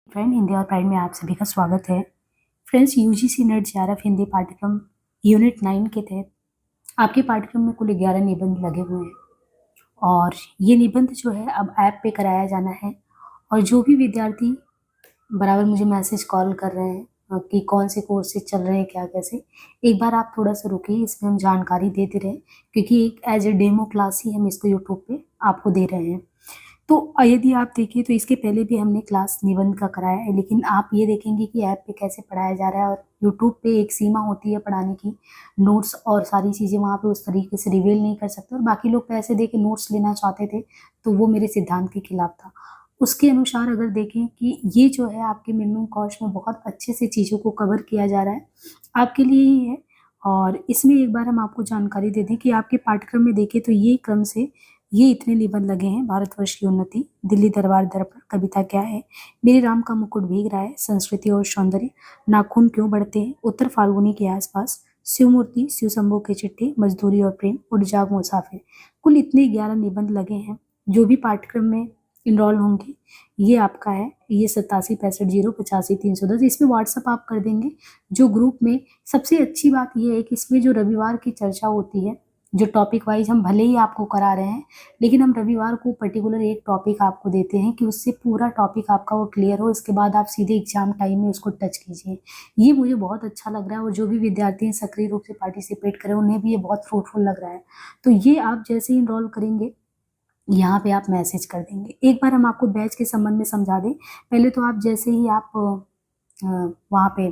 Friend Hindi और pride में आप सभी का स्वागत है। Friends, UGC net JRF Hindi पाठ्यक्रम यूनिट 9 के तहत आपके पाठ्यक्रम में कुल 11 निबंध लगे हुए हैं और ये निबंध जो है अब ऐप पे कराया जाना है। और जो भी विद्यार्थी बराबर मुझे मैसेज कॉल कर रहे हैं कि कौन से कोर्सेज चल रहे हैं, क्या कैसे, एक बार आप थोड़ा सा रुकिए, इसमें हम जानकारी देते रहे क्योंकि एक एज ए डेमो क्लास ही हम इसको यूट्यूब पे आपको दे रहे हैं। तो यदि आप देखिए तो इसके पहले भी हमने क्लास निबंध का कराया है, लेकिन आप ये देखेंगे कि ऐप पे कैसे पढ़ाया जा रहा है और यूट्यूब पे एक सीमा होती है पढ़ाने की। नोट्स और सारी चीज़ें वहाँ पे उस तरीके से रिवील नहीं कर सकते और बाकी लोग पैसे दे के नोट्स लेना चाहते थे, तो वो मेरे सिद्धांत के खिलाफ था। उसके अनुसार अगर देखें कि ये जो है आपके मिनिमम कॉस्ट में बहुत अच्छे से चीज़ों को कवर किया जा रहा है, आपके लिए ही है। और इसमें एक बार हम आपको जानकारी दे दें कि आपके पाठ्यक्रम में देखें तो ये क्रम से ये इतने निबंध लगे हैं। भारतवर्ष की उन्नति, दिल्ली दरबार दर्पण, कविता क्या है, मेरे राम का मुकुट भीग रहा है, संस्कृति और सौंदर्य, नाखून क्यों बढ़ते हैं, उत्तर फाल्गुनी के आसपास, शिव मूर्ति, शिव शंभू के चिट्ठी, मजदूरी और प्रेम, उठ जाग मुसाफिर। कुल इतने 11 निबंध लगे हैं। जो भी पाठ्यक्रम में इनरोल होंगे ये आपका है। ये 8765085310, इसमें व्हाट्सअप आप कर देंगे जो ग्रुप में। सबसे अच्छी बात ये है कि इसमें जो रविवार की चर्चा होती है, जो टॉपिक वाइज हम भले ही आपको करा रहे हैं, लेकिन हम रविवार को पर्टिकुलर एक टॉपिक आपको देते हैं कि उससे पूरा टॉपिक आपका वो क्लियर हो, इसके बाद आप सीधे एग्जाम टाइम में उसको टच कीजिए। ये मुझे बहुत अच्छा लग रहा है और जो भी विद्यार्थी हैं सक्रिय रूप से पार्टिसिपेट करें उन्हें भी ये बहुत फ्रूटफुल लग रहा है। तो ये आप जैसे ही इनरोल करेंगे यहाँ पे आप मैसेज कर देंगे। एक बार हम आपको बैच के संबंध में समझा दें। पहले तो आप जैसे ही आप वहाँ पे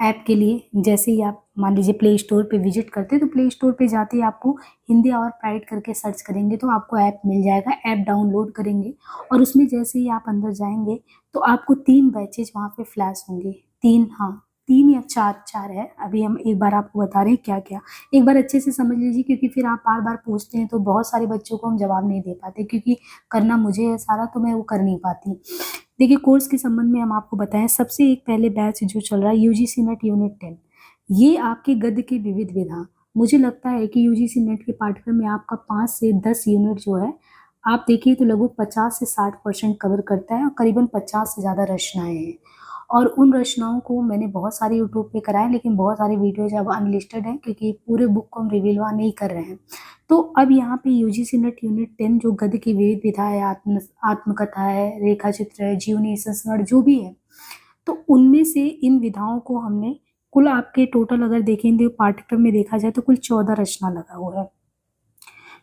ऐप के लिए जैसे ही आप मान लीजिए प्ले स्टोर पे विजिट करते हैं, तो प्ले स्टोर पे जाते ही आपको हिंदी और प्राइड करके सर्च करेंगे तो आपको ऐप मिल जाएगा। ऐप डाउनलोड करेंगे और उसमें जैसे ही आप अंदर जाएंगे तो आपको 3 बैचेज वहाँ पे फ्लैश होंगे। 3, हाँ 3 या 4 है। अभी हम एक बार आपको बता रहे हैं क्या क्या। एक बार अच्छे से समझ लीजिए क्योंकि फिर आप बार बार पूछते हैं तो बहुत सारे बच्चों को हम जवाब नहीं दे पाते, क्योंकि करना मुझे है सारा तो मैं वो कर नहीं पाती। देखिए, कोर्स के संबंध में हम आपको बताएं। सबसे एक पहले बैच जो चल रहा है यूजीसी नेट यूनिट 10, ये आपके गद्य के विविध विधा। मुझे लगता है कि यूजीसी नेट के पाठ्यक्रम में आपका 5 से 10 यूनिट जो है, आप देखिए तो लगभग 50 से 60% कवर करता है और करीबन 50 से ज़्यादा रचनाएं हैं। और उन रचनाओं को मैंने बहुत सारे यूट्यूब पे कराए, लेकिन बहुत सारे वीडियोज अब अनलिस्टेड हैं क्योंकि पूरे बुक को हम रिवील वहाँ नहीं कर रहे हैं। तो अब यहाँ पे यूजीसी नेट यूनिट 10 जो गद्य की विविध विधा है, आत्मकथा है, रेखा चित्र है, जीवनी संस्मरण जो भी है, तो उनमें से इन विधाओं को हमने कुल आपके टोटल अगर देखेंगे पाठ्यक्रम में देखा जाए तो कुल 14 रचना लगा हुआ है।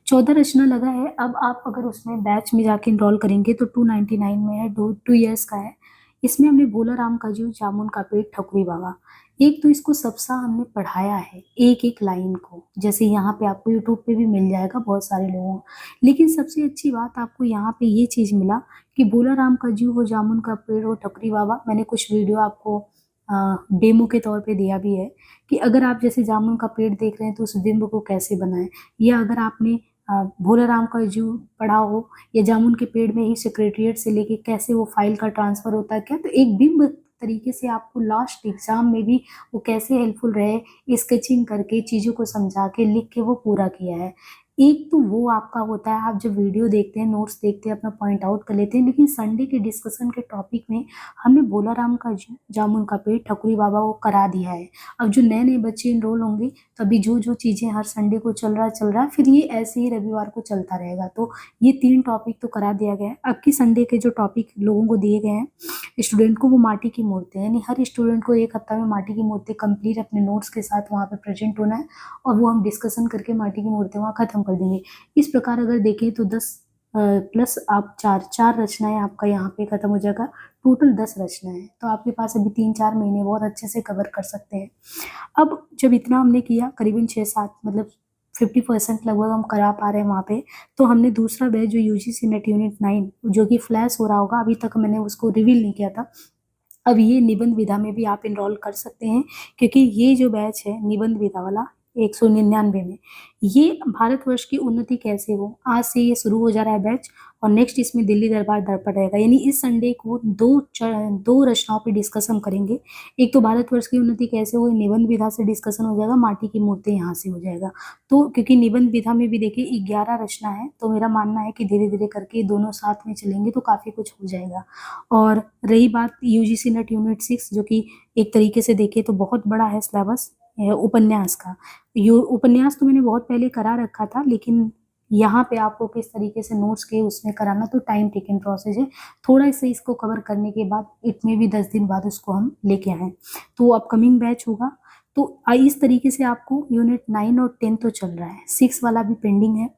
14 रचना लगा है। अब आप अगर उसमें बैच में जाके इनरोल करेंगे तो 299 में है, 2 ईयर्स का है। इसमें हमने भोला राम का जीव, जामुन का पेड़, ठकुरी बाबा, एक तो इसको सबसा हमने पढ़ाया है एक एक लाइन को, जैसे यहाँ पे आपको यूट्यूब पे भी मिल जाएगा बहुत सारे लोगों। लेकिन सबसे अच्छी बात आपको यहाँ पे ये चीज़ मिला कि भोला राम का जीव हो, जामुन का पेड़ हो, ठकुरी बाबा। मैंने कुछ वीडियो आपको डेमो के तौर पे दिया भी है कि अगर आप जैसे जामुन का पेड़ देख रहे हैं तो उस बिंब को कैसे बनाएं, या अगर आपने भोला राम का जू पढ़ा हो या जामुन के पेड़ में ही सेक्रेटरिएट से लेके कैसे वो फाइल का ट्रांसफर होता है क्या, तो एक बिंब तरीके से आपको लास्ट एग्जाम में भी वो कैसे हेल्पफुल रहे, स्केचिंग करके चीज़ों को समझा के लिख के वो पूरा किया है। एक तो वो आपका होता है, आप जब वीडियो देखते हैं, नोट्स देखते हैं, अपना पॉइंट आउट कर लेते हैं, लेकिन संडे के डिस्कशन के टॉपिक में हमने भोला राम का जू, जामुन का पेड़, ठकुरी बाबा वो करा दिया है। अब जो नए नए बच्चे इनरोल होंगे तो अभी जो जो चीज़ें हर संडे को चल रहा है, फिर ये ऐसे ही रविवार को चलता रहेगा। तो ये 3 टॉपिक तो करा दिया गया है। अब की संडे के जो टॉपिक लोगों को दिए गए हैं स्टूडेंट को, वो माटी की मूर्ति है, यानी हर स्टूडेंट को एक हफ्ता में माटी की मूर्ति कंप्लीट अपने नोट्स के साथ वहाँ पे प्रेजेंट होना है और वो हम डिस्कशन करके माटी की मूर्ति वहाँ खत्म कर देंगे। इस प्रकार अगर देखें तो 10 प्लस आप 4 रचनाएं आपका यहाँ पे खत्म हो जाएगा। टोटल 10 रचनाएं, तो आपके पास अभी 3-4 महीने बहुत अच्छे से कवर कर सकते हैं। अब जब इतना हमने किया, करीबन 6-7 मतलब 50% लगभग हम करा पा रहे हैं वहाँ पे, तो हमने दूसरा बैच जो यूजीसी नेट यूनिट 9 जो कि फ्लैश हो रहा होगा, अभी तक मैंने उसको रिवील नहीं किया था। अब ये निबंध विधा में भी आप इनरोल कर सकते हैं क्योंकि ये जो बैच है निबंध विधा वाला, 1999 में। ये भारतवर्ष की उन्नति कैसे हो, आज से ये शुरू हो जा रहा है बैच, और नेक्स्ट इसमें दिल्ली दरबार दर्पण रहेगा। यानी इस संडे को दो रचनाओं पे डिस्कस हम करेंगे। एक तो भारतवर्ष की उन्नति कैसे हो, निबंध विधा से डिस्कशन हो जाएगा, माटी की मूर्ति यहाँ से हो जाएगा। तो क्योंकि निबंध विधा में भी देखिए 11 रचना है, तो मेरा मानना है कि धीरे धीरे करके दोनों साथ में चलेंगे तो काफ़ी कुछ हो जाएगा। और रही बात यूजीसी नेट यूनिट 6, जो कि एक तरीके से देखें तो बहुत बड़ा है सिलेबस उपन्यास का। उपन्यास तो मैंने बहुत पहले करा रखा था, लेकिन यहाँ पे आपको किस तरीके से नोट्स के उसमें कराना, तो टाइम टेकिंग प्रोसेस है। थोड़ा से इसको कवर करने के बाद इतने भी 10 दिन बाद उसको हम लेके आए, तो अपकमिंग बैच होगा। तो इस तरीके से आपको यूनिट 9 और 10 तो चल रहा है, 6 वाला भी पेंडिंग है।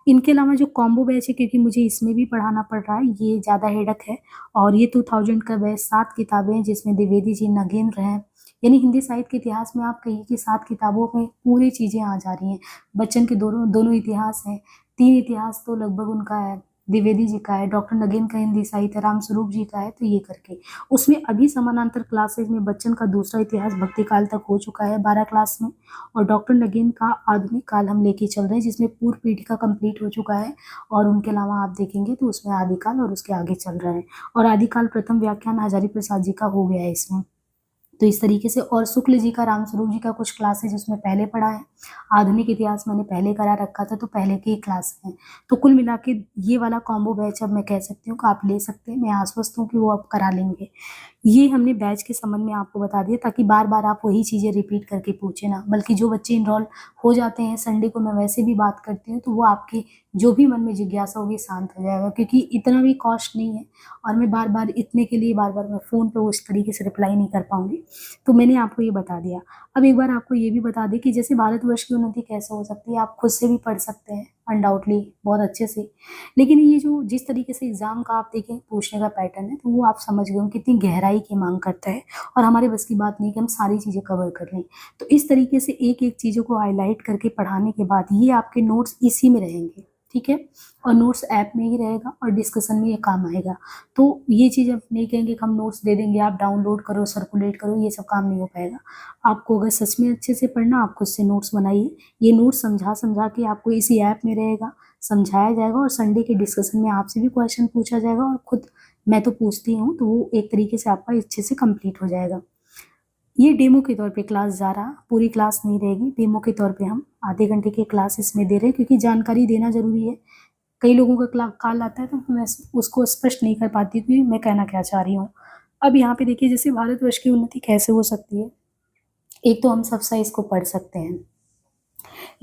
इनके अलावा जो कॉम्बो बैच है, क्योंकि मुझे इसमें भी पढ़ाना पड़ रहा है, ये ज़्यादा हेडक है। और ये 2000 का बैच, 7 किताबें हैं, जिसमें द्विवेदी जी, नगेंद्र हैं। यानी हिंदी साहित्य के इतिहास में आप कहिए कि 7 किताबों में पूरी चीज़ें आ जा रही हैं। बच्चन के दोनों दोनों इतिहास हैं, 3 इतिहास तो लगभग उनका है, द्विवेदी जी का है, डॉक्टर नगेंद्र का हिंदी साहित्य, रामस्वरूप जी का है। तो ये करके उसमें अभी समानांतर क्लासेज में बच्चन का दूसरा इतिहास भक्ति काल तक हो चुका है 12 क्लास में, और डॉक्टर नगेंद्र का आधुनिक काल हम लेके चल रहे हैं, जिसमें पूर्व पीढ़िका कंप्लीट हो चुका है। और उनके अलावा आप देखेंगे तो उसमें आदिकाल और उसके आगे चल रहा है, और आदिकाल प्रथम व्याख्यान हजारी प्रसाद जी का हो गया है इसमें। तो इस तरीके से, और शुक्ल जी का, रामस्वरूप जी का कुछ क्लासेज उसमें पहले पढ़ा है। आधुनिक इतिहास मैंने पहले करा रखा था, तो पहले की क्लास है। तो कुल मिला के ये वाला कॉम्बो बैच अब मैं कह सकती हूँ कि आप ले सकते हैं। मैं आश्वस्त हूँ कि वो आप करा लेंगे। ये हमने बैच के संबंध में आपको बता दिया, ताकि बार बार आप वही चीज़ें रिपीट करके पूछे ना। बल्कि जो बच्चे इनरोल हो जाते हैं, संडे को मैं वैसे भी बात करती हूँ, तो वो आपके जो भी मन में जिज्ञासा होगी शांत हो जाएगा, क्योंकि इतना भी कॉस्ट नहीं है। और मैं बार बार इतने के लिए बार बार मैं फ़ोन पे उस तरीके से रिप्लाई नहीं कर पाऊँगी। तो मैंने आपको ये बता दिया। अब एक बार आपको ये भी बता दें कि जैसे भारतवर्ष की उन्नति कैसे हो सकती है, आप खुद से भी पढ़ सकते हैं अनडाउटली बहुत अच्छे से। लेकिन ये जो जिस तरीके से एग्ज़ाम का आप देखें पूछने का पैटर्न है, तो वो आप समझ गए हो कितनी गहराई की मांग करता है, और हमारे बस की बात नहीं कि हम सारी चीज़ें कवर कर लें। तो इस तरीके से एक एक चीज़ों को हाईलाइट करके पढ़ाने के बाद ये आपके नोट्स इसी में रहेंगे, ठीक है। और नोट्स ऐप में ही रहेगा, और डिस्कशन में ये काम आएगा। तो ये चीज़ अब नहीं कहेंगे कि हम नोट्स दे देंगे, आप डाउनलोड करो, सर्कुलेट करो, ये सब काम नहीं हो पाएगा। आपको अगर सच में अच्छे से पढ़ना, आप खुद से नोट्स बनाइए। ये नोट्स समझा समझा के आपको इसी ऐप में रहेगा, समझाया जाएगा, और संडे के डिस्कशन में आपसे भी क्वेश्चन पूछा जाएगा, और खुद मैं तो पूछती हूँ, तो वो एक तरीके से आपका अच्छे से कंप्लीट हो जाएगा। ये डेमो के तौर पे क्लास जा रहा, पूरी क्लास नहीं रहेगी, डेमो के तौर पे हम आधे घंटे की क्लास इसमें दे रहे हैं, क्योंकि जानकारी देना ज़रूरी है। कई लोगों का कॉल आता है, तो मैं उसको स्पष्ट नहीं कर पाती कि मैं कहना क्या चाह रही हूँ। अब यहाँ पे देखिए, जैसे भारतवर्ष की उन्नति कैसे हो सकती है। एक तो हम सब सा इसको पढ़ सकते हैं,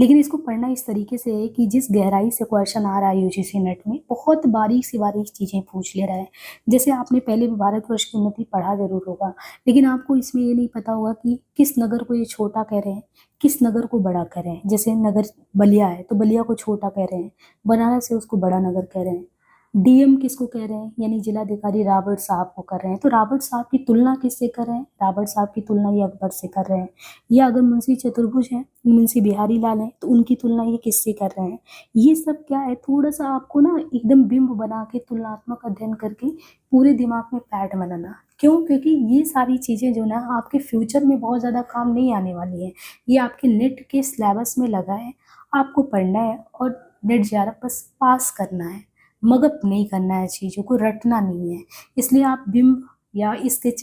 लेकिन इसको पढ़ना इस तरीके से है कि जिस गहराई से क्वेश्चन आ रहा है यूजीसी नेट में, बहुत बारीक सी बारीक चीज़ें पूछ ले रहा है। जैसे आपने पहले भी भारतवर्ष की उन्नति पढ़ा जरूर होगा, लेकिन आपको इसमें ये नहीं पता होगा कि किस नगर को ये छोटा कह रहे हैं, किस नगर को बड़ा कह रहे हैं। जैसे नगर बलिया है, तो बलिया को छोटा कह रहे हैं, बनारस है उसको बड़ा नगर कह रहे हैं। डीएम किसको कह रहे हैं, यानी जिलाधिकारी राबर्ट साहब को कर रहे हैं, तो राबर्ट साहब की तुलना किससे कर रहे हैं, राबर्ट साहब की तुलना ये अकबर से कर रहे हैं। या अगर मुंशी चतुर्भुज हैं, मुंशी बिहारी लाल हैं, तो उनकी तुलना ये किससे कर रहे हैं। ये सब क्या है, थोड़ा सा आपको ना एकदम बिंब बना के तुलनात्मक अध्ययन करके पूरे दिमाग में पैट बनाना। क्यों? क्योंकि ये सारी चीज़ें जो ना आपके फ्यूचर में बहुत ज़्यादा काम नहीं आने वाली है। ये आपके नेट के सिलेबस में लगा है, आपको पढ़ना है, और नेट जा रहा, बस पास करना है, मगअप नहीं करना है, चीज़ों को रटना नहीं है। इसलिए आप बिंब या स्केच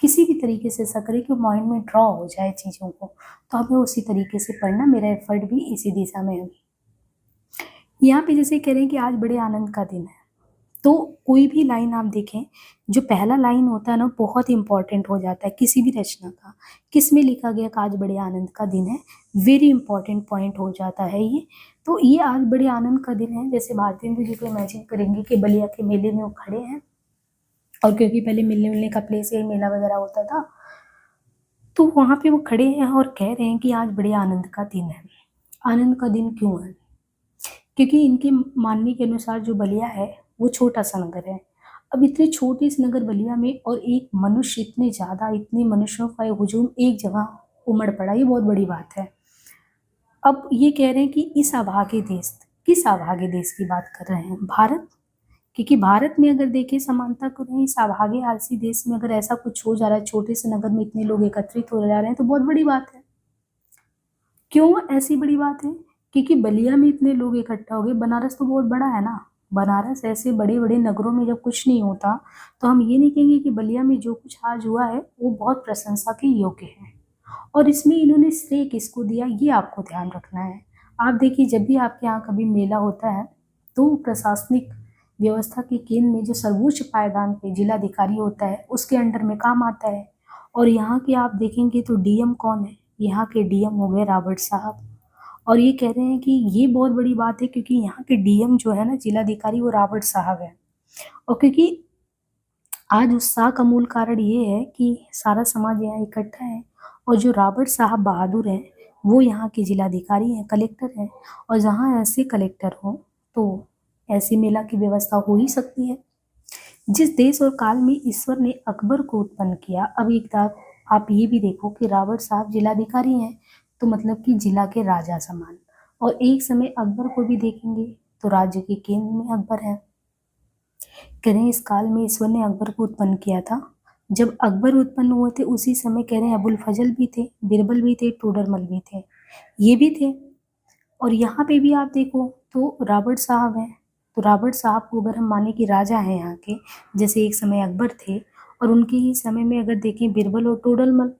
किसी भी तरीके से ऐसा करें कि माइंड में ड्रॉ हो जाए चीज़ों को, तो हमें उसी तरीके से पढ़ना। मेरा एफर्ट भी इसी दिशा में है। यहाँ पे जैसे कह रहे हैं कि आज बड़े आनंद का दिन है, तो कोई भी लाइन आप देखें, जो पहला लाइन होता है ना, बहुत इंपॉर्टेंट हो जाता है किसी भी रचना का। किस में लिखा गया कि आज बड़े आनंद का दिन है, वेरी इंपॉर्टेंट पॉइंट हो जाता है ये। तो ये आज बड़े आनंद का दिन है, जैसे भारतेंदु जी को इमेजिन करेंगे कि बलिया के मेले में वो खड़े हैं, और क्योंकि पहले मिलने मिलने का प्लेस या मेला वगैरह होता था, तो वहाँ पे वो खड़े हैं और कह रहे हैं कि आज बड़े आनंद का दिन है। आनंद का दिन क्यों है? क्योंकि इनके मानने के अनुसार जो बलिया है वो छोटा सा नगर है। अब इतने छोटे से नगर बलिया में, और एक मनुष्य इतने ज़्यादा, इतने मनुष्यों का हुजूम एक जगह उमड़ पड़ा, ये बहुत बड़ी बात है। अब ये कह रहे हैं कि इस अभागे देश, किस अभागे देश की बात कर रहे हैं? भारत। क्योंकि भारत में अगर देखें समानता को नहीं, इस अभागे आलसी देश में अगर ऐसा कुछ हो जा रहा है, छोटे से नगर में इतने लोग एकत्रित हो जा रहे हैं, तो बहुत बड़ी बात है। क्यों ऐसी बड़ी बात है? क्योंकि बलिया में इतने लोग इकट्ठा हो गए। बनारस तो बहुत बड़ा है ना। बनारस ऐसे बड़े बड़े नगरों में जब कुछ नहीं होता तो हम ये नहीं कहेंगे कि बलिया में जो कुछ आज हुआ है वो बहुत प्रशंसा के योग्य है। और इसमें इन्होंने श्रेय किसको दिया ये आपको ध्यान रखना है। आप देखिए, जब भी आपके यहाँ कभी मेला होता है तो प्रशासनिक व्यवस्था के केंद्र में जो सर्वोच्च पायदान पे जिलाधिकारी होता है उसके अंडर में काम आता है। और यहाँ के आप देखेंगे तो डीएम कौन है? यहाँ के डीएम हो गए रावत साहब। और ये कह रहे हैं कि ये बहुत बड़ी बात है क्योंकि यहाँ के डीएम जो है ना, जिलाधिकारी, वो रावत साहब है। और क्योंकि आज उत्साह का मूल कारण ये है कि सारा समाज यहाँ इकट्ठा है और जो रावत साहब बहादुर हैं वो यहाँ के जिलाधिकारी हैं, कलेक्टर हैं। और जहाँ ऐसे कलेक्टर हो तो ऐसी मेला की व्यवस्था हो ही सकती है। जिस देश और काल में ईश्वर ने अकबर को उत्पन्न किया, अब एक बात आप ये भी देखो कि रावत साहब जिलाधिकारी हैं तो मतलब कि जिला के राजा समान। और एक समय अकबर को भी देखेंगे तो राज्य के केंद्र में अकबर है। कह रहे हैं इस काल में ईश्वर ने अकबर को उत्पन्न किया था। जब अकबर उत्पन्न हुए थे उसी समय कह रहे हैं अबुल फजल भी थे, बिरबल भी थे, टोडरमल भी थे, ये भी थे। और यहाँ पे भी आप देखो तो रावत साहब हैं। तो रावत साहब को अगर हम माने कि राजा हैं यहाँ के, जैसे एक समय अकबर थे और उनके ही समय में अगर देखें बिरबल और टोडरमल,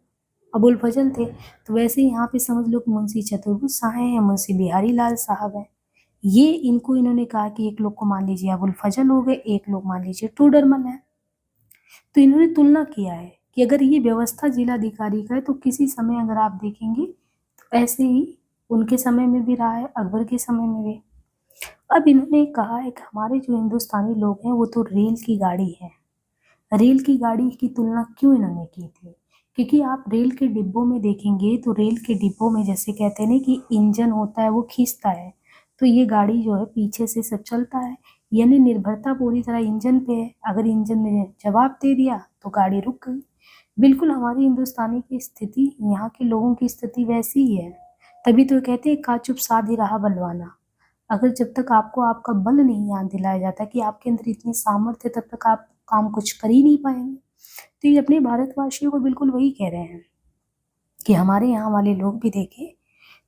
अबुल फजल थे, तो वैसे ही यहाँ पे समझ लो कि मुंशी चतुर्भुज शाह हैं या मुंशी बिहारी लाल साहब हैं। ये इनको इन्होंने कहा कि एक लोग को मान लीजिए अबुल फजल हो गए, एक लोग मान लीजिए टोडरमल है। तो इन्होंने तुलना किया है कि अगर ये व्यवस्था जिलाधिकारी का है तो किसी समय अगर आप देखेंगे तो ऐसे ही उनके समय में भी रहा है, अकबर के समय में भी। अब इन्होंने कहा है कि हमारे जो हिंदुस्तानी लोग हैं वो तो रेल की गाड़ी है। रेल की गाड़ी की तुलना क्यों इन्होंने की थी? क्योंकि आप रेल के डिब्बों में देखेंगे तो रेल के डिब्बों में जैसे कहते हैं ना कि इंजन होता है वो खींचता है, तो ये गाड़ी जो है पीछे से सब चलता है। यानी निर्भरता पूरी तरह इंजन पे है। अगर इंजन ने जवाब दे दिया तो गाड़ी रुक गई। बिल्कुल हमारी हिंदुस्तानी की स्थिति, यहाँ के लोगों की स्थिति वैसी ही है। तभी तो कहते हैं का चुप साधी रहा बलवाना। अगर जब तक आपको आपका बल नहीं याद दिलाया जाता कि आपके अंदर इतनी सामर्थ्य, तब तक आप काम कुछ कर ही नहीं पाएंगे। तो ये अपने भारतवासियों को बिल्कुल वही कह रहे हैं कि हमारे यहाँ वाले लोग भी देखें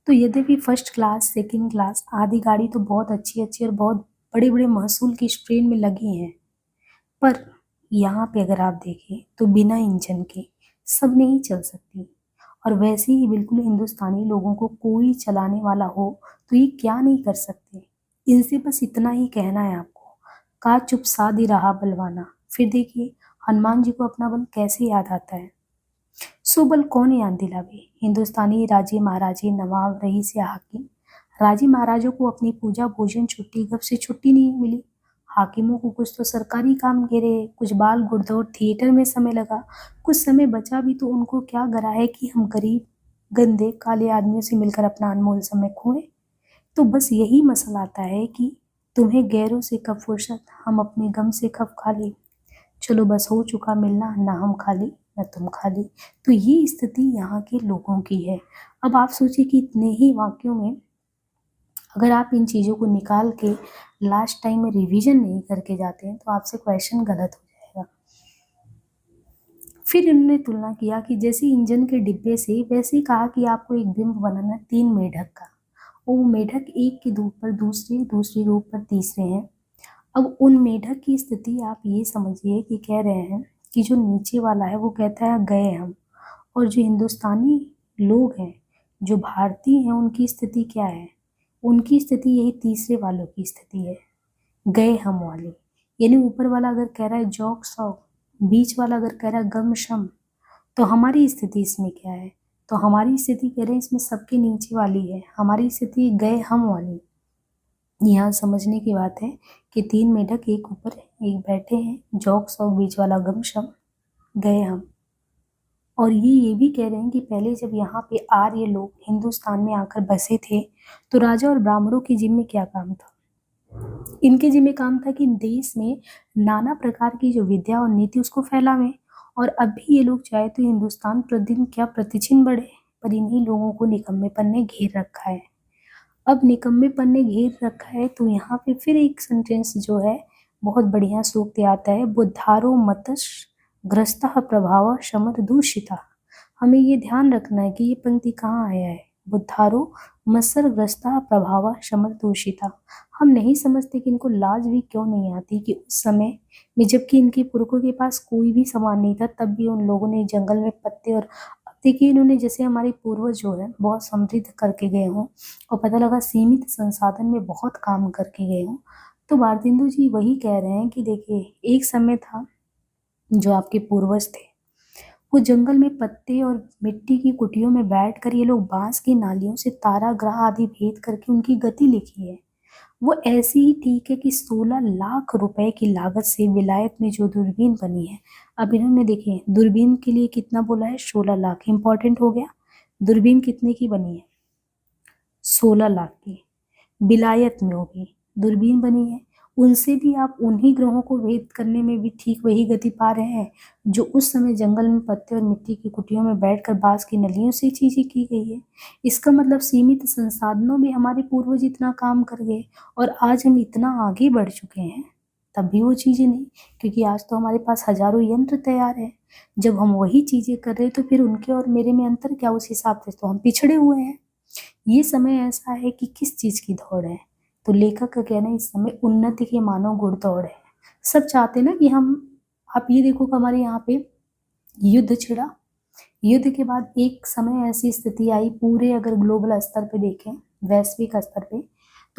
तो यद्यपि फर्स्ट क्लास, सेकंड क्लास आदि गाड़ी तो बहुत अच्छी अच्छी और बहुत बड़े बड़े महसूल की ट्रेन में लगी हैं, पर यहाँ पे अगर आप देखें तो बिना इंजन के सब नहीं चल सकती। और वैसे ही बिल्कुल हिंदुस्तानी लोगों को कोई चलाने वाला हो तो ये क्या नहीं कर सकते। इनसे बस इतना ही कहना है आपको, का चुप साधी रहा बलवाना। फिर देखिए हनुमान जी को अपना बल कैसे याद आता है। सो बल कौन याद दिलावे, हिंदुस्तानी राजे महाराजे नवाब रईस या हाकिम। राजे महाराजों को अपनी पूजा भोजन छुट्टी कब से छुट्टी नहीं मिली। हाकिमों को कुछ तो सरकारी काम घेरे, कुछ बाल गुड़दौड़ थिएटर में समय लगा, कुछ समय बचा भी तो उनको क्या गरा है कि हम गरीब गंदे काले आदमियों से मिलकर अपना अनमोल समय खोए। तो बस यही मसला आता है कि तुम्हें गैरों से कब फुर्सत, हम अपने गम से कब खाली। चलो बस हो चुका मिलना, ना हम खाली ना तुम खाली। तो ये स्थिति यहाँ के लोगों की है। अब आप सोचिए कि इतने ही वाक्यों में अगर आप इन चीज़ों को निकाल के लास्ट टाइम में रिवीजन नहीं करके जाते हैं तो आपसे क्वेश्चन गलत हो जाएगा। फिर इन्होंने तुलना किया कि जैसे इंजन के डिब्बे से, वैसे ही कहा कि आपको एक बिंब बनाना है 3 मेढक का। वो मेढक एक के रूप पर दूसरे, दूसरे रूप पर तीसरे हैं। अब उन मेढक की स्थिति आप ये समझिए कि कह रहे हैं कि जो नीचे वाला है वो कहता है गए हम, और जो हिंदुस्तानी लोग हैं, जो भारतीय हैं, उनकी स्थिति क्या है? उनकी स्थिति यही तीसरे वालों की स्थिति है, गए हम वाली। यानी ऊपर वाला अगर कह रहा है जौक सौक, बीच वाला अगर कह रहा है गम शम, तो हमारी स्थिति इसमें क्या है? तो हमारी स्थिति कह रहे हैं इसमें सबके नीचे वाली है, हमारी स्थिति गए हम वाली। यहाँ समझने की बात है कि 3 मेढक एक ऊपर एक बैठे हैं, जौक सौक बीच वाला गम शम, गए हम। और ये भी कह रहे हैं कि पहले जब यहाँ पे आर्य लोग हिंदुस्तान में आकर बसे थे तो राजा और ब्राह्मणों के जिम्मे क्या काम था? इनके जिम्मे काम था कि देश में नाना प्रकार की जो विद्या और नीति उसको फैलावें। और अब भी ये लोग चाहे तो हिंदुस्तान प्रतिदिन क्या प्रतिदिन बढ़े, पर इन्हीं लोगों को निकम्मेपन ने घेर रखा है। अब निकम्मेपन ने घेर रखा है तो यहाँ पे फिर एक सेंटेंस जो है बहुत बढ़िया सूक्त आता है, बुद्धारो मतस्य ग्रस्तः प्रभाव शमर दूषिता। हमें ये ध्यान रखना है कि ये पंक्ति कहाँ आया है। बुद्धारो मत्सरग्रस्ता प्रभावा समरदूषिता। हम नहीं समझते कि इनको लाज भी क्यों नहीं आती कि उस समय में, जबकि इनके पुरखों के पास कोई भी सामान नहीं था, तब भी उन लोगों ने जंगल में पत्ते और अब देखिए इन्होंने जैसे हमारे पूर्वज जो है बहुत समृद्ध करके गए हों और पता लगा सीमित संसाधन में बहुत काम करके गए हों। तो भारतेंदु जी वही कह रहे हैं कि देखिए एक समय था जो आपके पूर्वज थे, वो जंगल में पत्ते और मिट्टी की कुटियों में बैठकर ये लोग बांस की नालियों से तारा ग्रह आदि भेद करके उनकी गति लिखी है। वो ऐसी ही ठीक है कि 16 लाख रुपए की लागत से विलायत में जो दूरबीन बनी है, अब इन्होंने देखिए दूरबीन के लिए कितना बोला है, 16 लाख। इंपॉर्टेंट हो गया, दूरबीन कितने की बनी है, 16 लाख की, विलायत में वो भी दूरबीन बनी है। उनसे भी आप उन्हीं ग्रहों को भेद करने में भी ठीक वही गति पा रहे हैं जो उस समय जंगल में पत्ते और मिट्टी की कुटियों में बैठकर बांस की नलियों से चीजें की गई है। इसका मतलब सीमित संसाधनों में हमारे पूर्वज इतना काम कर गए और आज हम इतना आगे बढ़ चुके हैं, तब भी वो चीजें नहीं, क्योंकि आज तो हमारे पास हजारों यंत्र तैयार है। जब हम वही चीजें कर रहे हैं तो फिर उनके और मेरे में अंतर क्या, उस हिसाब से तो हम पिछड़े हुए हैं। ये समय ऐसा है कि किस चीज की दौड़ है, तो लेखक का कहना है इस समय उन्नति के मानव घुड़दौड़ है। सब चाहते ना कि हम, आप ये देखो कि हमारे यहाँ पे युद्ध छिड़ा, युद्ध के बाद एक समय ऐसी स्थिति आई, पूरे अगर ग्लोबल स्तर पे देखें, वैश्विक स्तर पे,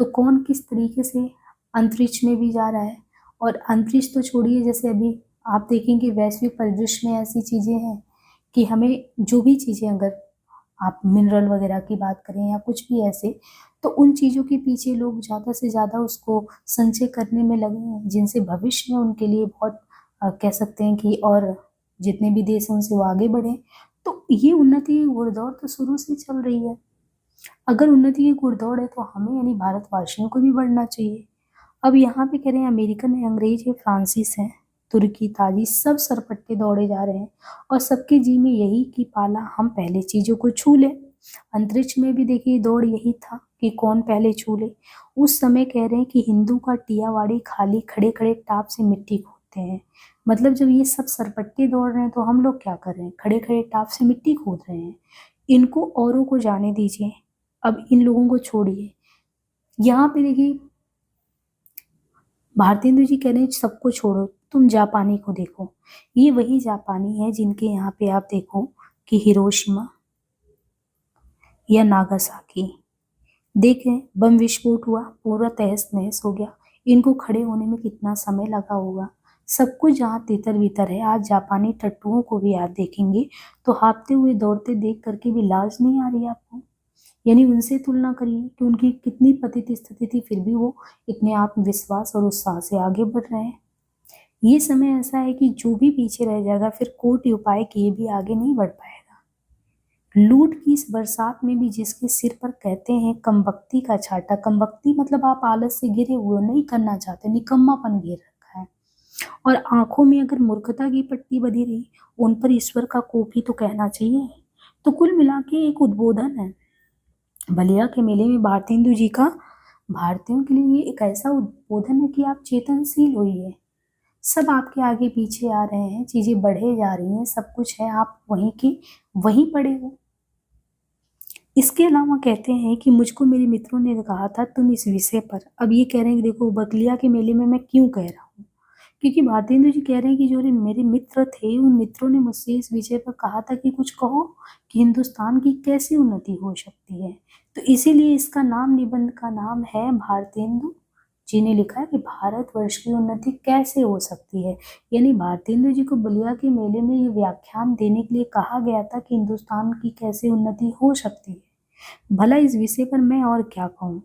तो कौन किस तरीके से अंतरिक्ष में भी जा रहा है। और अंतरिक्ष तो छोड़िए, जैसे अभी आप देखेंगे वैश्विक परिदृश्य में ऐसी चीजें हैं कि हमें जो भी चीजें, अगर आप मिनरल वगैरह की बात करें या कुछ भी ऐसे, तो उन चीज़ों के पीछे लोग ज़्यादा से ज़्यादा उसको संचय करने में लगे हैं, जिनसे भविष्य में उनके लिए बहुत कह सकते हैं कि और जितने भी देश हैं उनसे वो आगे बढ़े। तो ये उन्नति की घुड़दौड़ तो शुरू से चल रही है। अगर उन्नति की घुड़दौड़ है तो हमें यानी भारतवासियों को भी बढ़ना चाहिए। अब यहाँ पे कह रहे हैं अमेरिकन है, अंग्रेज है, फ्रांसिस है, तुर्की, ताजी, सब सरपट्टे दौड़े जा रहे हैं और सबके जी में यही कि पाला हम पहले चीजों को छू ले। अंतरिक्ष में भी देखिए दौड़ यही था कि कौन पहले छू ले। उस समय कह रहे हैं कि हिंदू का टियावाड़ी खाली, खड़े खड़े टाप से मिट्टी खोदते हैं। मतलब जब ये सब सरपट्टे दौड़ रहे हैं तो हम लोग क्या कर रहे हैं, खड़े खड़े टाप से मिट्टी खोद रहे हैं। इनको औरों को जाने दीजिए, अब इन लोगों को छोड़िए। यहाँ पे देखिए भारतेंदु जी कह रहे हैं सबको छोड़ो, तुम जापानी को देखो। ये वही जापानी है जिनके यहाँ पे आप देखो कि हिरोशिमा या नागासाकी, देखें बम विस्फोट हुआ, पूरा तहस नहस हो गया। इनको खड़े होने में कितना समय लगा होगा। सब कुछ जहाँ तितर बितर है, आज जापानी टट्टुओं को भी आप देखेंगे तो हाँफते हुए दौड़ते देख करके भी लाज नहीं आ रही आपको। यानी उनसे तुलना करिए कि उनकी कितनी पतित स्थिति थी, फिर भी वो इतने आत्मविश्वास और उत्साह से आगे बढ़ रहे हैं। ये समय ऐसा है कि जो भी पीछे रह जाएगा फिर कोटि उपाय किए भी आगे नहीं बढ़ पाएगा। लूट की इस बरसात में भी जिसके सिर पर कहते हैं कमबख्ती का छाटा, कमबख्ती मतलब आप आलस से घिरे हुए हो, नहीं करना चाहते, निकम्मापन घेर रखा है, और आंखों में अगर मूर्खता की पट्टी बंधी रही, उन पर ईश्वर का कोप ही तो कहना चाहिए। तो कुल मिला के एक उद्बोधन है बलिया के मेले में भारतेंदु जी का, भारतीयों के लिए ये एक ऐसा उद्बोधन है कि आप चेतनशील होइए। सब आपके आगे पीछे आ रहे हैं, चीजें बढ़े जा रही हैं, सब कुछ है, आप वहीं की वहीं पड़े हो। इसके अलावा कहते हैं कि मुझको मेरे मित्रों ने कहा था तुम इस विषय पर, अब ये कह रहे हैं कि देखो बकलिया के मेले में मैं क्यों कह रहा हूँ, क्योंकि भारतेंदु जी कह रहे हैं कि जो मेरे मित्र थे उन मित्रों ने मुझसे इस विषय पर कहा था कि कुछ कहो कि हिंदुस्तान की कैसी उन्नति हो सकती है। तो इसीलिए इसका नाम, निबंध का नाम है, भारतेंदु जी ने लिखा है कि भारतवर्ष की उन्नति कैसे हो सकती है। यानी भारतेंदु जी को बलिया के मेले में ये व्याख्यान देने के लिए कहा गया था कि हिंदुस्तान की कैसे उन्नति हो सकती है। भला इस विषय पर मैं और क्या कहूँ।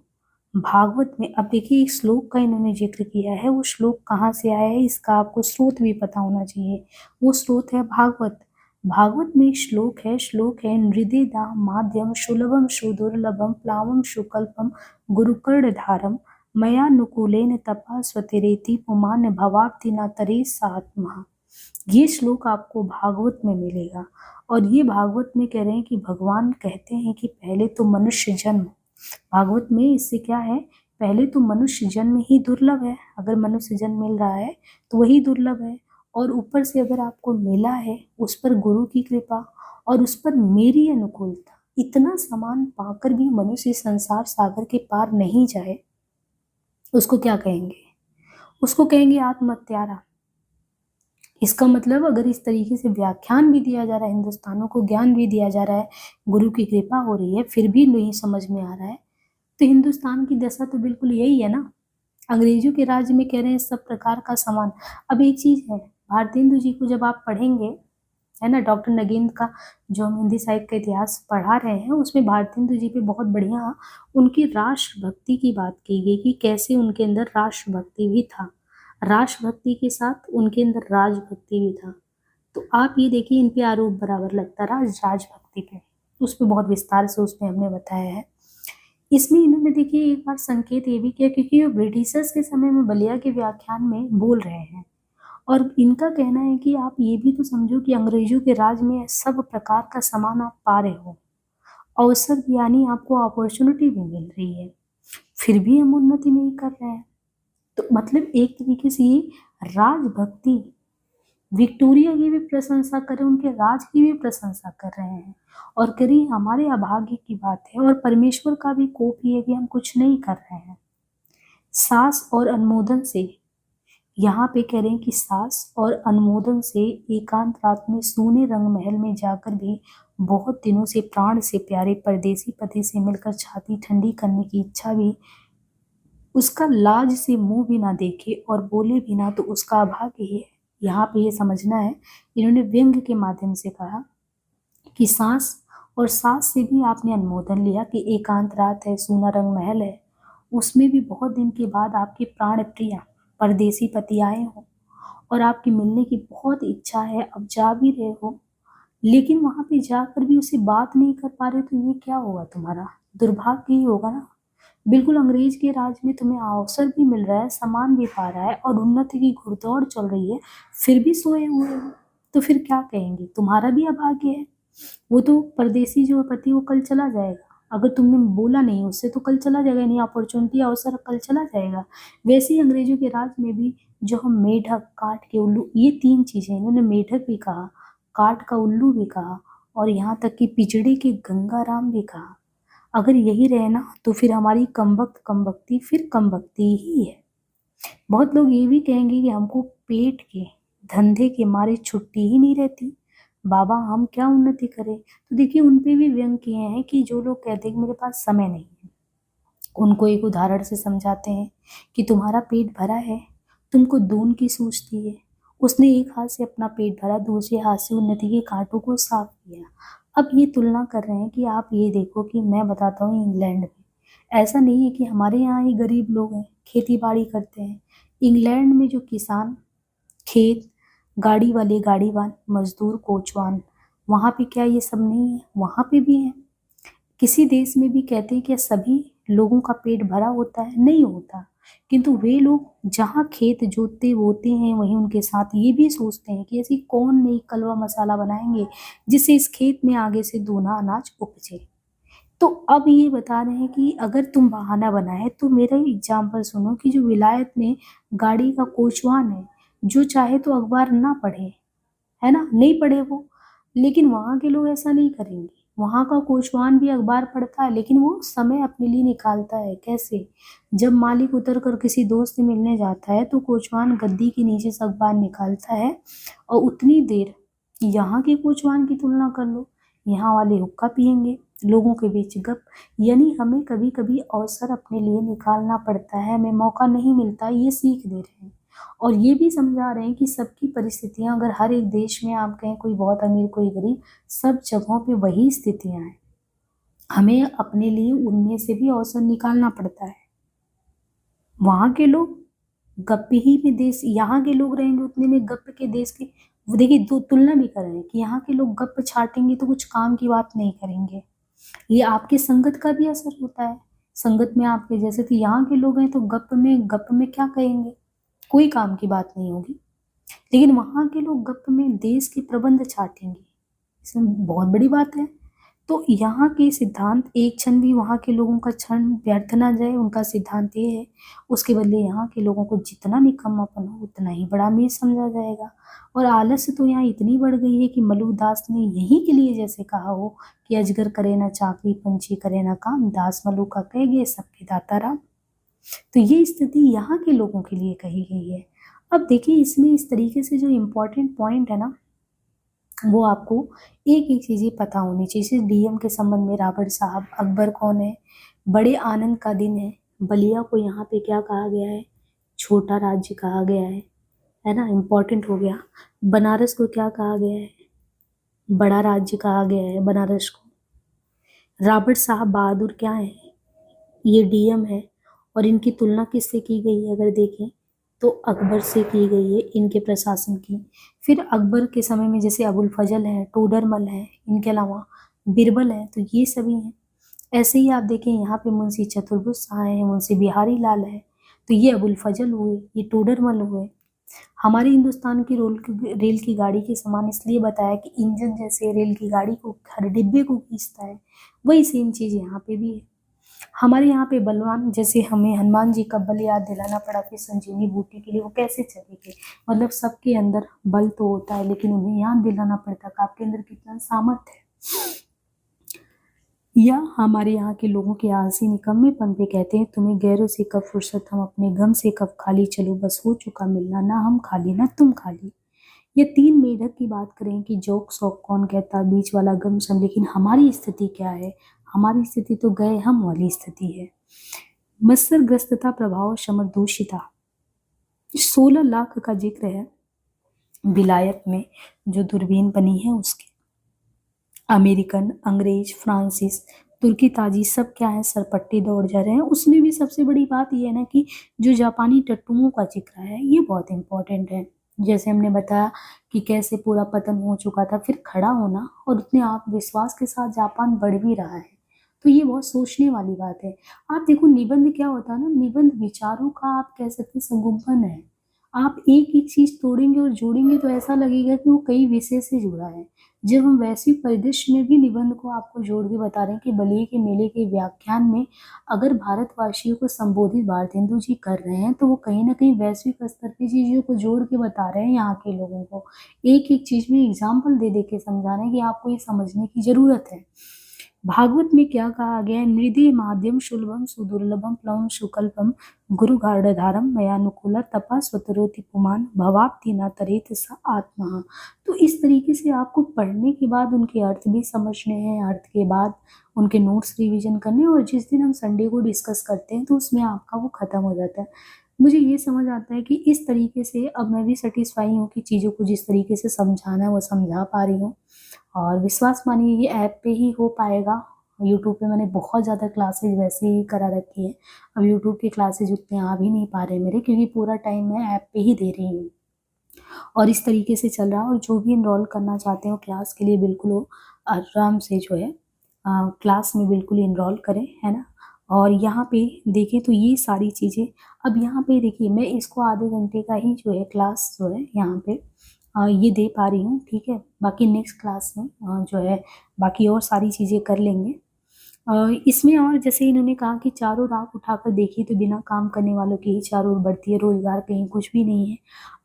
भागवत में अब देखिए एक श्लोक का इन्होंने जिक्र किया है, वो श्लोक कहाँ से आया है इसका आपको स्रोत भी पता होना चाहिए। वो स्रोत है भागवत। भागवत में एक श्लोक है नृदेदा माध्यम सुलभम सुदुर्लभम प्लावम सुकल्पम गुरुकर्णधारम मयानुकूलेन तपा स्वतिरेति पुमान भवाब्धि न तरे सात्मा। ये श्लोक आपको भागवत में मिलेगा और ये भागवत में कह रहे हैं कि भगवान कहते हैं कि पहले तो मनुष्य जन्म, भागवत में इससे क्या है, पहले तो मनुष्य जन्म ही दुर्लभ है, अगर मनुष्य जन्म मिल रहा है तो वही दुर्लभ है, और ऊपर से अगर आपको मिला है उस पर गुरु की कृपा और उस पर मेरी अनुकूलता, इतना सामान पाकर भी मनुष्य संसार सागर के पार नहीं जाए, उसको क्या कहेंगे? उसको कहेंगे आत्महत्यारा। इसका मतलब अगर इस तरीके से व्याख्यान भी दिया जा रहा है, हिंदुस्तानियों को ज्ञान भी दिया जा रहा है, गुरु की कृपा हो रही है, फिर भी नहीं समझ में आ रहा है, तो हिंदुस्तान की दशा तो बिल्कुल यही है ना। अंग्रेजों के राज्य में कह रहे हैं सब प्रकार का सामान। अब एक चीज है, भारतेंदु जी को जब आप पढ़ेंगे, है ना, डॉक्टर नगेंद्र का जो हम हिंदी साहित्य का इतिहास पढ़ा रहे हैं, उसमें भारतेंदु जी पे बहुत बढ़िया उनकी राष्ट्रभक्ति की बात की गई कि कैसे उनके अंदर राष्ट्रभक्ति भी था, राष्ट्रभक्ति के साथ उनके अंदर राजभक्ति भी था। तो आप ये देखिए, इन पे आरोप बराबर लगता रहा राजभक्ति पे, उस पर बहुत विस्तार से उसमें हमने बताया है। इसमें इन्होंने देखिए एक बार संकेत ये भी किया, क्योंकि वो ब्रिटिशर्स के समय में बलिया के व्याख्यान में बोल रहे हैं, और इनका कहना है कि आप ये भी तो समझो कि अंग्रेजों के राज में सब प्रकार का सामान आप पा रहे हो, अवसर यानी आपको अपॉर्चुनिटी भी मिल रही है, फिर भी हम उन्नति नहीं कर रहे हैं। तो मतलब एक तरीके से ये राजभक्ति, विक्टोरिया की भी प्रशंसा करें, उनके राज की भी प्रशंसा कर रहे हैं, और करिए हमारे अभाग्य की बात है, और परमेश्वर का भी कोप ही है कि हम कुछ नहीं कर रहे हैं। सास और अनुमोदन से, यहाँ पे कह रहे हैं कि सास और अनुमोदन से एकांत रात में सोने रंग महल में जाकर भी बहुत दिनों से प्राण से प्यारे परदेसी पति से मिलकर छाती ठंडी करने की इच्छा भी, उसका लाज से मुंह भी ना देखे और बोले भी ना, तो उसका अभाग्य ही है। यहाँ पे ये समझना है, इन्होंने व्यंग के माध्यम से कहा कि सास और सास से भी आपने अनुमोदन लिया कि एकांत रात है, सोना रंग महल है, उसमें भी बहुत दिन के बाद आपके प्राण प्रिय परदेसी पति आए हो और आपकी मिलने की बहुत इच्छा है, अब जा भी रहे हो, लेकिन वहां पे जाकर भी उससे बात नहीं कर पा रहे, तो ये क्या होगा? तुम्हारा दुर्भाग्य ही होगा ना। बिल्कुल अंग्रेज के राज में तुम्हें अवसर भी मिल रहा है, सामान भी पा रहा है, और उन्नति की घुड़दौड़ चल रही है, फिर भी सोए हुए हो, तो फिर क्या कहेंगे? तुम्हारा भी अभाग्य है। वो तो परदेसी जो पति वो कल चला जाएगा, अगर तुमने बोला नहीं उससे तो कल चला जाएगा, नहीं अपॉर्चुनिटी अवसर कल चला जाएगा। वैसे ही अंग्रेजों के राज में भी जो हम मेढक, काठ के उल्लू, ये तीन चीजें, इन्होंने मेढक भी कहा, काठ का उल्लू भी कहा, और यहाँ तक कि पिछड़े के गंगाराम भी कहा। अगर यही रहे ना, तो फिर हमारी कमबख्त कमबख्ती फिर कमबख्ती ही है। बहुत लोग ये भी कहेंगे कि हमको पेट के धंधे के मारे छुट्टी ही नहीं रहती, बाबा हम क्या उन्नति करें। तो देखिए उन पे भी व्यंग किए हैं कि जो लोग कहते हैं कि मेरे पास समय नहीं है, उनको एक उदाहरण से समझाते हैं कि तुम्हारा पेट भरा है, तुमको दून की सूझती है। उसने एक हाथ से अपना पेट भरा, दूसरे हाथ से उन्नति के कांटों को साफ किया। अब ये तुलना कर रहे हैं कि आप ये देखो कि मैं बताता हूँ इंग्लैंड में ऐसा नहीं है कि हमारे यहाँ ही गरीब लोग हैं, खेती बाड़ी करते हैं। इंग्लैंड में जो किसान, खेत, गाड़ी वाले गाड़ीवान, मजदूर, कोचवान, वहाँ पे क्या ये सब नहीं है? वहाँ पे भी है। किसी देश में भी कहते हैं कि सभी लोगों का पेट भरा होता है, नहीं होता, किंतु वे लोग जहाँ खेत जोतते बोते हैं वहीं उनके साथ ये भी सोचते हैं कि ऐसी कौन नई कलवा मसाला बनाएंगे जिससे इस खेत में आगे से दूना अनाज उपजे। तो अब ये बता रहे हैं कि अगर तुम बहाना बनाए तो मेरा एग्जाम्पल सुनो कि जो विलायत में गाड़ी का कोचवान है, जो चाहे तो अखबार ना पढ़े, है ना, नहीं पढ़े वो, लेकिन वहाँ के लोग ऐसा नहीं करेंगे। वहाँ का कोचवान भी अखबार पढ़ता है, लेकिन वो समय अपने लिए निकालता है। कैसे? जब मालिक उतर कर किसी दोस्त से मिलने जाता है तो कोचवान गद्दी के नीचे से अखबार निकालता है, और उतनी देर यहाँ के कोचवान की तुलना कर लो, यहाँ वाले हुक्का पियेंगे, लोगों के बीच गप। यानी हमें कभी कभी अवसर अपने लिए निकालना पड़ता है, हमें मौका नहीं मिलता, ये सीख दे रहे हैं। और ये भी समझा रहे हैं कि सबकी परिस्थितियां, अगर हर एक देश में आप कहें कोई बहुत अमीर कोई गरीब, सब जगहों पे वही स्थितियां हैं, हमें अपने लिए उनमें से भी अवसर निकालना पड़ता है। वहाँ के लोग गप ही में देश, यहाँ के लोग रहेंगे उतने में गप के देश के, वो देखिए दो तुलना भी कर रहे हैं कि यहाँ के लोग गप छाटेंगे तो कुछ काम की बात नहीं करेंगे। ये आपके संगत का भी असर होता है। संगत में आपके जैसे, तो यहाँ के लोग हैं तो गप में क्या कहेंगे, कोई काम की बात नहीं होगी, लेकिन वहाँ के लोग गप में देश के प्रबंध छाटेंगे, इसमें बहुत बड़ी बात है। तो यहाँ के सिद्धांत एक क्षण भी वहाँ के लोगों का क्षण व्यर्थ ना जाए, उनका सिद्धांत ये है। उसके बदले यहाँ के लोगों को जितना निकम्मापन हो उतना ही बड़ा अमीर समझा जाएगा। और आलस्य तो यहाँ इतनी बढ़ गई है कि मलुदास ने यही के लिए जैसे कहा हो कि अजगर करे ना चाकरी, पंछी करे ना काम, दास मलु का कह गए सबके दाता राम। तो ये स्थिति यहाँ के लोगों के लिए कही गई है। अब देखिए इसमें इस तरीके से जो इम्पोर्टेंट पॉइंट है ना, वो आपको एक एक चीज़ें पता होनी चाहिए। जैसे डीएम के संबंध में राबर्ट साहब, अकबर कौन है, बड़े आनंद का दिन है, बलिया को यहाँ पे क्या कहा गया है, छोटा राज्य कहा गया है ना, इम्पोर्टेंट हो गया। बनारस को क्या कहा गया है, बड़ा राज्य कहा गया है बनारस को। रॉबर्ट साहब बहादुर क्या है, ये डीएम है। और इनकी तुलना किससे की गई है अगर देखें तो अकबर से की गई है इनके प्रशासन की। फिर अकबर के समय में जैसे अबुल फजल है, टोडरमल है, इनके अलावा बिरबल है, तो ये सभी हैं। ऐसे ही आप देखें यहाँ पे मुंशी चतुर्भुज शाह है, मुंशी बिहारी लाल है, तो ये अबुल फजल हुए, ये टोडरमल हुए। हमारे हिंदुस्तान की रेल की गाड़ी के समान इसलिए बताया कि इंजन जैसे रेल की गाड़ी को हर डिब्बे को खींचता है, वही सेम चीज़ यहाँ पे भी है। हमारे यहाँ पे बलवान, जैसे हमें हनुमान जी का बल याद दिलाना पड़ा कि संजीवनी बूटी के लिए वो कैसे चले थे। मतलब सबके अंदर बल तो होता है लेकिन उन्हें याद दिलाना पड़ता कि आपके अंदर कितना सामर्थ्य है। या हमारे यहाँ के लोगों के आलसी निकम्मेपन पे कहते हैं, तुम्हें गैरों से कब फुर्सत, हम अपने गम से कब खाली, चलो बस हो चुका मिलना, ना हम खाली ना तुम खाली। ये तीन मेढक की बात करें कि जोक शौक कौन कहता, बीच वाला गम सम, लेकिन हमारी स्थिति क्या है, हमारी स्थिति तो गए हम वाली स्थिति है। मत्सर ग्रस्तता प्रभाव शमर दूषिता, 16 लाख का जिक्र है विलायत में जो दूरबीन बनी है उसके। अमेरिकन, अंग्रेज, फ्रांसीस, तुर्की ताजी सब क्या है, सरपट्टी दौड़ जा रहे हैं। उसमें भी सबसे बड़ी बात यह है ना कि जो जापानी टट्टुओं का जिक्र है ये बहुत इंपॉर्टेंट है। जैसे हमने बताया कि कैसे पूरा पतन हो चुका था, फिर खड़ा होना और उतने आत्मविश्वास के साथ जापान बढ़ भी रहा है, तो ये बहुत सोचने वाली बात है। आप देखो निबंध क्या होता है ना, निबंध विचारों का आप कह सकते संगुम्फन है। आप एक एक चीज तोड़ेंगे और जोड़ेंगे तो ऐसा लगेगा कि वो कई विषय से जुड़ा है। जब हम वैश्विक परिदृश्य में भी निबंध को आपको जोड़ के बता रहे हैं कि बलिए के मेले के व्याख्यान में अगर भारतवासियों को संबोधित भारतेंदु जी कर रहे हैं तो वो कहीं ना कहीं वैश्विक स्तर की चीजों को जोड़ के बता रहे हैं यहाँ के लोगों को। एक एक चीज में एग्जाम्पल दे दे के समझा रहे हैं कि आपको ये समझने की जरूरत है। भागवत में क्या कहा गया है, मृदि माध्यम शुलभम सुदुर्लभम प्लवम सुकल्पम गुरु गाढ़धारम मयानुकूला तपा स्वतरोति पुमान भवाप्ति न तरेत स आत्मा। तो इस तरीके से आपको पढ़ने के बाद उनके अर्थ भी समझने हैं, अर्थ के बाद उनके नोट्स रिवीजन करने, और जिस दिन हम संडे को डिस्कस करते हैं तो उसमें आपका वो खत्म हो जाता है। मुझे ये समझ आता है कि इस तरीके से अब मैं भी सेटिस्फाई हूँ कि चीज़ों को जिस तरीके से समझाना है वो समझा पा रही हूँ। और विश्वास मानिए ये ऐप पे ही हो पाएगा। यूट्यूब पे मैंने बहुत ज़्यादा क्लासेज वैसे ही करा रखी है, अब यूट्यूब की क्लासेज उतने आ भी नहीं पा रहे मेरे, क्योंकि पूरा टाइम मैं ऐप पे ही दे रही हूँ और इस तरीके से चल रहा है। और जो भी इनरोल करना चाहते हो क्लास के लिए बिल्कुल वो आराम से जो है क्लास में बिल्कुल इनरोल करें, है ना। और यहाँ पे देखें तो ये सारी चीज़ें, अब यहाँ पे देखिए मैं इसको आधे घंटे का ही जो है क्लास जो है यहाँ पे ये दे पा रही हूँ, ठीक है। बाकी नेक्स्ट क्लास में जो है बाकी और सारी चीज़ें कर लेंगे। इसमें और जैसे इन्होंने कहा कि चारों राह उठाकर देखिए तो बिना काम करने वालों की ही चारों ओर बढ़ती है, रोजगार कहीं कुछ भी नहीं है।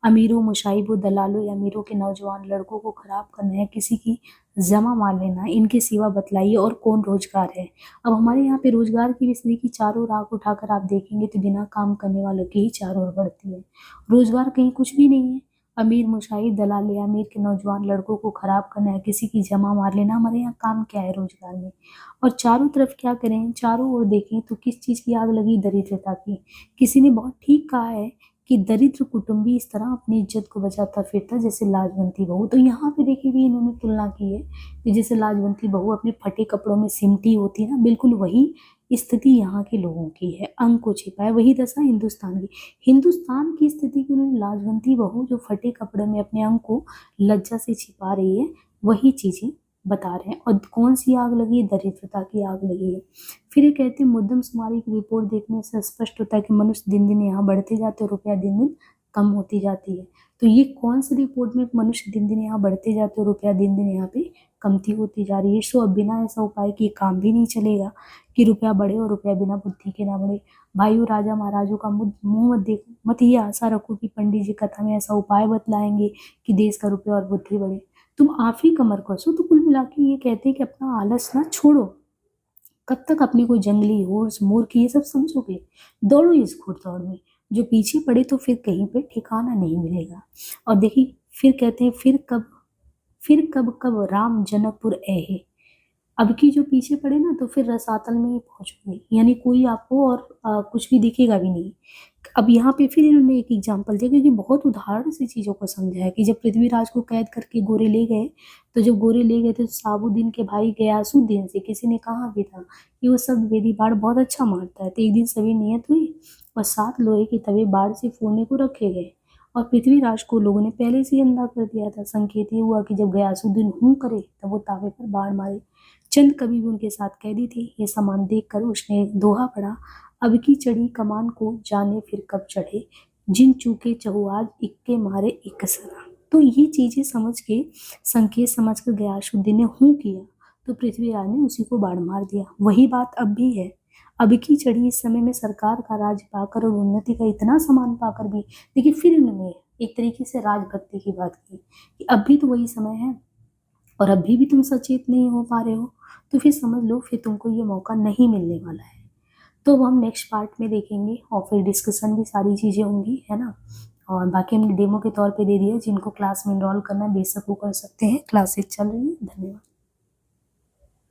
अमीरों, मुशाइबों, दलालों या अमीरों के नौजवान लड़कों को खराब करना है, किसी की जमा मार लेना, इनके सिवा बतलाइए और कौन रोजगार है। अब हमारे यहाँ पे रोजगार की स्थिति की चारों राह उठाकर आप देखेंगे तो बिना काम करने वालों की ही चारों ओर बढ़ती है, रोजगार कहीं कुछ भी नहीं है। अमीर, मुशाहिद, दलाल या अमीर के नौजवान लड़कों को खराब करना है, किसी की जमा मार लेना, हमारे यहाँ काम क्या है रोजगार में। और चारों तरफ क्या करें, चारों ओर देखें तो किस चीज़ की आग लगी, दरिद्रता की। किसी ने बहुत ठीक कहा है कि दरिद्र कुटुंबी इस तरह अपनी इज्जत को बचाता फिरता जैसे लाजवंती बहू। तो यहाँ पे देखिए भी इन्होंने तुलना की है कि जैसे लाजवंती बहू अपने फटे कपड़ों में सिमटी होती है ना, बिल्कुल वही स्थिति यहाँ के लोगों की है। अंग को छिपा है, वही दशा हिंदुस्तान की। हिंदुस्तान की स्थिति की उन्होंने लाजवंती बहू जो फटे कपड़े में अपने अंग को लज्जा से छिपा रही है, वही चीजें बता रहे हैं। और कौन सी आग लगी है, दरिद्रता की आग लगी है। फिर ये कहते हैं मुद्दम शुमारी की रिपोर्ट देखने से स्पष्ट होता है कि मनुष्य दिन दिन यहाँ बढ़ते जाते हैं, रुपया दिन दिन कम होती जाती है। तो ये कौन सी रिपोर्ट में मनुष्य दिन दिन यहाँ बढ़ते जाते हैं, रुपया दिन दिन यहाँ पे कमती होती जा रही है। सो अब बिना ऐसा उपाय के काम भी नहीं चलेगा कि रुपया बढ़े और रुपया बिना बुद्धि के ना बढ़े। भाइयों, राजा महाराजों का मुंह मत देखो, मत ये आशा रखो कि पंडित जी कथा में ऐसा उपाय बतलाएंगे कि देश का रुपया और बुद्धि बढ़े। तुम आप ही कमर कसो। तो कुल मिला के ये कहते हैं कि अपना आलस ना छोड़ो। कब तक अपनी कोई जंगली होर्स मूर्ख ये सब समझोगे? दौड़ो इस घुड़दौड़ में। जो पीछे पड़े तो फिर कहीं पे ठिकाना नहीं मिलेगा। और देखिए फिर कहते हैं, फिर कब कब राम जनकपुर ऐहे। अब की जो पीछे पड़े ना तो फिर रसातल में ही पहुंचोगे, यानी कोई आपको और कुछ भी दिखेगा भी नहीं। अब यहाँ पे फिर इन्होंने एक एग्जाम्पल दिया, क्योंकि बहुत उदाहरण से चीजों को समझा है कि जब पृथ्वीराज को कैद करके गोरे ले गए, तो जब गोरे ले गए थे तो साबुद्दीन के भाई गयासुद्दीन से किसी ने कहा भी था कि वो सब वेदी बाढ़ बहुत अच्छा मारता है। तो एक दिन सभी नियत हुई और 7 लोहे के तवे बाढ़ से फोड़ने को रखे गए, और पृथ्वीराज को लोगों ने पहले से ही अंधा कर दिया था। संकेत ये हुआ कि जब गयासुद्दीन हूं करे तब वो तावे पर बाढ़ मारे। चंद कवि भी उनके साथ कैदी थे। ये सामान देखकर उसने दोहा पढ़ा, अब की चढ़ी कमान को जाने फिर कब चढ़े, जिन चूके चहुआज इक्के मारे इक सरा। तो ये चीजें समझ के, संकेत समझ कर गयासुद्दीन ने हूं किया तो पृथ्वीराज ने उसी को बाढ़ मार दिया। वही बात अब भी है। अब की चढ़ी इस समय में सरकार का राज पाकर और उन्नति का इतना सामान पाकर भी, देखिए फिर इन्होंने एक तरीके से राजभक्ति की बात की कि अब भी तो वही समय है और अभी भी तुम सचेत नहीं हो पा रहे हो, तो फिर समझ लो फिर तुमको ये मौका नहीं मिलने वाला है। तो अब हम नेक्स्ट पार्ट में देखेंगे और फिर डिस्कशन भी सारी चीज़ें होंगी, है ना। और बाकी हमने डेमो के तौर पे दे दिया, जिनको क्लास में इनरोल करना है बेशक वो कर सकते हैं, क्लासेस चल रही है। धन्यवाद।